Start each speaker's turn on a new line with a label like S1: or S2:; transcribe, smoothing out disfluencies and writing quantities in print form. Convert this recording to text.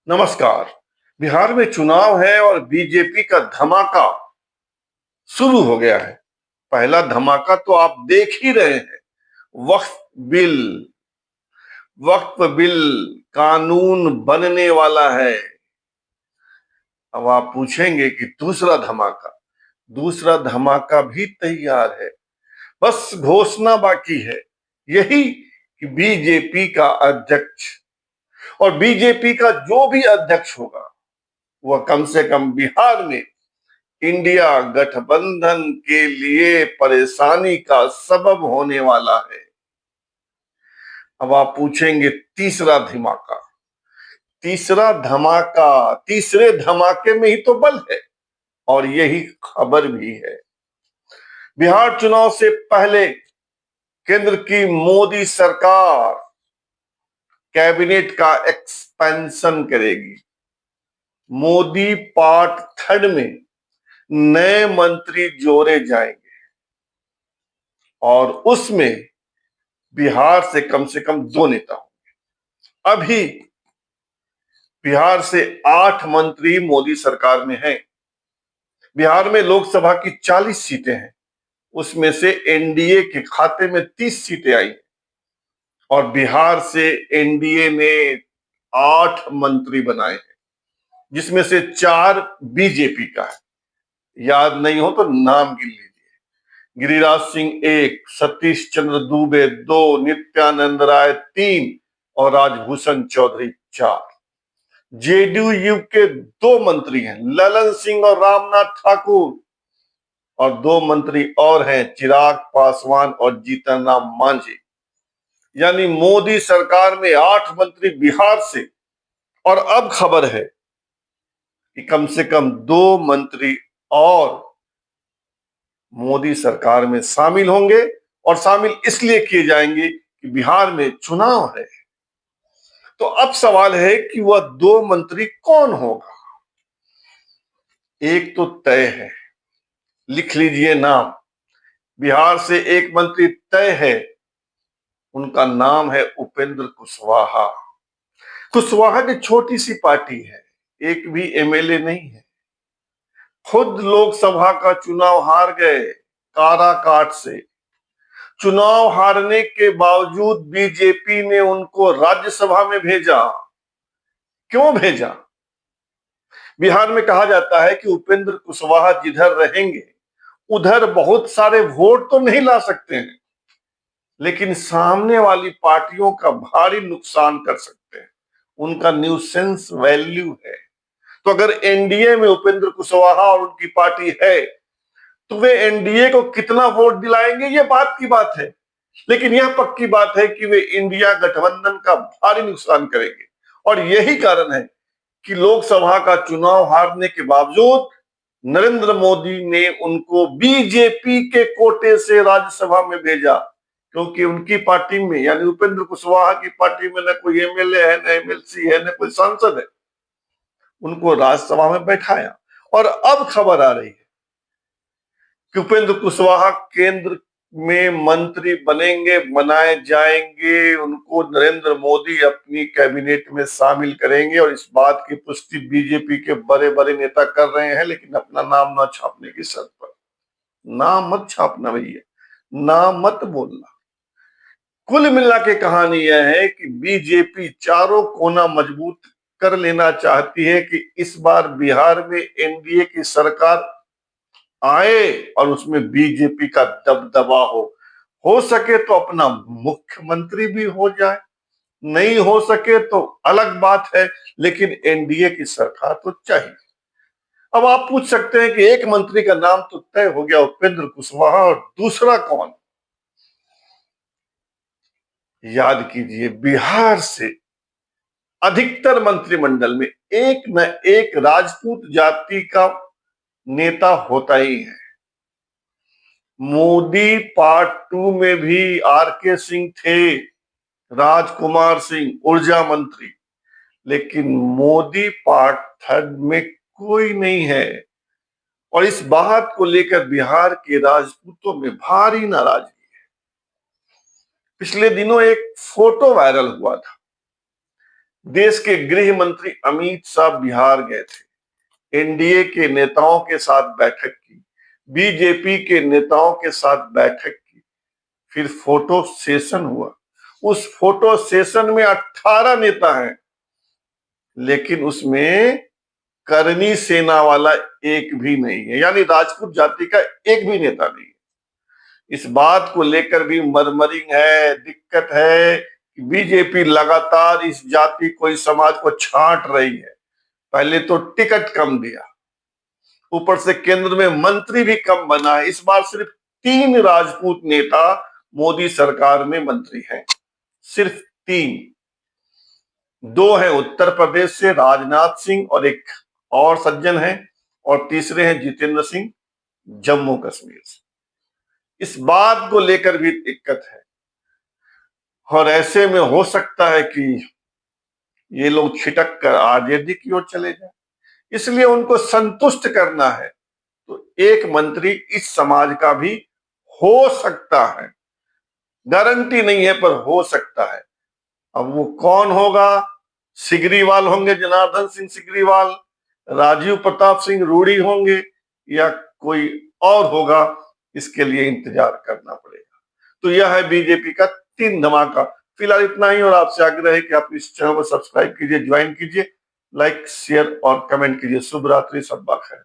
S1: नमस्कार। बिहार में चुनाव है और बीजेपी का धमाका शुरू हो गया है। पहला धमाका तो आप देख ही रहे हैं। वक्फ बिल वक्फ बिल कानून बनने वाला है। अब आप पूछेंगे कि दूसरा धमाका भी तैयार है। बस घोषणा बाकी है। यही कि बीजेपी का अध्यक्ष और बीजेपी का जो भी अध्यक्ष होगा वह कम से कम बिहार में इंडिया गठबंधन के लिए परेशानी का सबब होने वाला है। अब आप पूछेंगे तीसरे धमाके में ही तो बल है और यही खबर भी है। बिहार चुनाव से पहले केंद्र की मोदी सरकार कैबिनेट का एक्सपेंशन करेगी। मोदी पार्ट थर्ड में नए मंत्री जोड़े जाएंगे और उसमें बिहार से कम 2 नेता होंगे। अभी बिहार से 8 मंत्री मोदी सरकार में हैं। बिहार में लोकसभा की 40 सीटें हैं, उसमें से एनडीए के खाते में 30 सीटें आई और बिहार से एनडीए ने 8 मंत्री बनाए हैं, जिसमें से 4 बीजेपी का है। याद नहीं हो तो नाम गिन लीजिए। गिरिराज सिंह 1, सतीश चंद्र दुबे 2, नित्यानंद राय 3 और राजभूषण चौधरी 4। जेडीयू के 2 मंत्री हैं, ललन सिंह और रामनाथ ठाकुर, और 2 मंत्री और हैं, चिराग पासवान और जीतन राम मांझी। यानी मोदी सरकार में 8 मंत्री बिहार से, और अब खबर है कि कम से कम 2 मंत्री और मोदी सरकार में शामिल होंगे, और शामिल इसलिए किए जाएंगे कि बिहार में चुनाव है। तो अब सवाल है कि वह 2 मंत्री कौन होगा। एक तो तय है, लिख लीजिए नाम। बिहार से एक मंत्री तय है, उनका नाम है उपेंद्र कुशवाहा। कुशवाहा की छोटी सी पार्टी है, एक भी एमएलए नहीं है। खुद लोकसभा का चुनाव हार गए काराकाट से। चुनाव हारने के बावजूद बीजेपी ने उनको राज्यसभा में भेजा। क्यों भेजा? बिहार में कहा जाता है कि उपेंद्र कुशवाहा जिधर रहेंगे उधर बहुत सारे वोट तो नहीं ला सकते हैं, लेकिन सामने वाली पार्टियों का भारी नुकसान कर सकते हैं। उनका न्यूसेंस वैल्यू है। तो अगर एनडीए में उपेंद्र कुशवाहा और उनकी पार्टी है तो वे एनडीए को कितना वोट दिलाएंगे, ये बात की बात है। लेकिन यह पक्की बात है कि वे इंडिया गठबंधन का भारी नुकसान करेंगे। और यही कारण है कि लोकसभा का चुनाव हारने के बावजूद नरेंद्र मोदी ने उनको बीजेपी के कोटे से राज्यसभा में भेजा, क्योंकि उनकी पार्टी में यानी उपेंद्र कुशवाहा की पार्टी में न कोई एमएलए है, न एमएलसी है, न कोई सांसद है। उनको राज्यसभा में बैठाया। और अब खबर आ रही है कि उपेंद्र कुशवाहा केंद्र में मंत्री बनाए जाएंगे। उनको नरेंद्र मोदी अपनी कैबिनेट में शामिल करेंगे और इस बात की पुष्टि बीजेपी के बड़े बड़े नेता कर रहे हैं, लेकिन अपना नाम ना छापने की शर्त पर। नाम मत छापना भैया, नाम मत बोलना। कुल मिला के कहानी यह है कि बीजेपी चारों कोना मजबूत कर लेना चाहती है कि इस बार बिहार में एनडीए की सरकार आए और उसमें बीजेपी का दबदबा हो सके तो अपना मुख्यमंत्री भी हो जाए, नहीं हो सके तो अलग बात है, लेकिन एनडीए की सरकार तो चाहिए। अब आप पूछ सकते हैं कि एक मंत्री का नाम तो तय हो गया, उपेंद्र कुशवाहा, और दूसरा कौन? याद कीजिए, बिहार से अधिकतर मंत्रिमंडल में एक न एक राजपूत जाति का नेता होता ही है। मोदी पार्ट 2 में भी आरके सिंह थे, राजकुमार सिंह ऊर्जा मंत्री, लेकिन मोदी पार्ट थर्ड में कोई नहीं है। और इस बात को लेकर बिहार के राजपूतों में भारी नाराजगी है। पिछले दिनों एक फोटो वायरल हुआ था देश के गृह मंत्री अमित शाह बिहार गए थे, एनडीए के नेताओं के साथ बैठक की, बीजेपी के नेताओं के साथ बैठक की, फिर फोटो सेशन हुआ। उस फोटो सेशन में 18 नेता हैं, लेकिन उसमें करनी सेना वाला एक भी नहीं है, यानी राजपूत जाति का एक भी नेता नहीं है। इस बात को लेकर भी मरमरिंग है, दिक्कत है कि बीजेपी लगातार इस जाति को, इस समाज को छांट रही है। पहले तो टिकट कम दिया, ऊपर से केंद्र में मंत्री भी कम बना है। इस बार सिर्फ 3 राजपूत नेता मोदी सरकार में मंत्री हैं, सिर्फ 3। 2 हैं उत्तर प्रदेश से, राजनाथ सिंह और एक और सज्जन हैं, और तीसरे हैं जितेंद्र सिंह जम्मू कश्मीर से। इस बात को लेकर भी दिक्कत है, और ऐसे में हो सकता है कि ये लोग छिटक कर आरजेडी की ओर चले जाए, इसलिए उनको संतुष्ट करना है। तो एक मंत्री इस समाज का भी हो सकता है, गारंटी नहीं है पर हो सकता है। अब वो कौन होगा? सिगरीवाल होंगे, जनार्दन सिंह सिगरीवाल, राजीव प्रताप सिंह रूडी होंगे, या कोई और होगा? इसके लिए इंतजार करना पड़ेगा। तो यह है बीजेपी का 3 धमाका। फिलहाल इतना ही, और आपसे आग्रह है कि आप इस चैनल को सब्सक्राइब कीजिए, ज्वाइन कीजिए, लाइक शेयर और कमेंट कीजिए। शुभ रात्रि, सब खैर।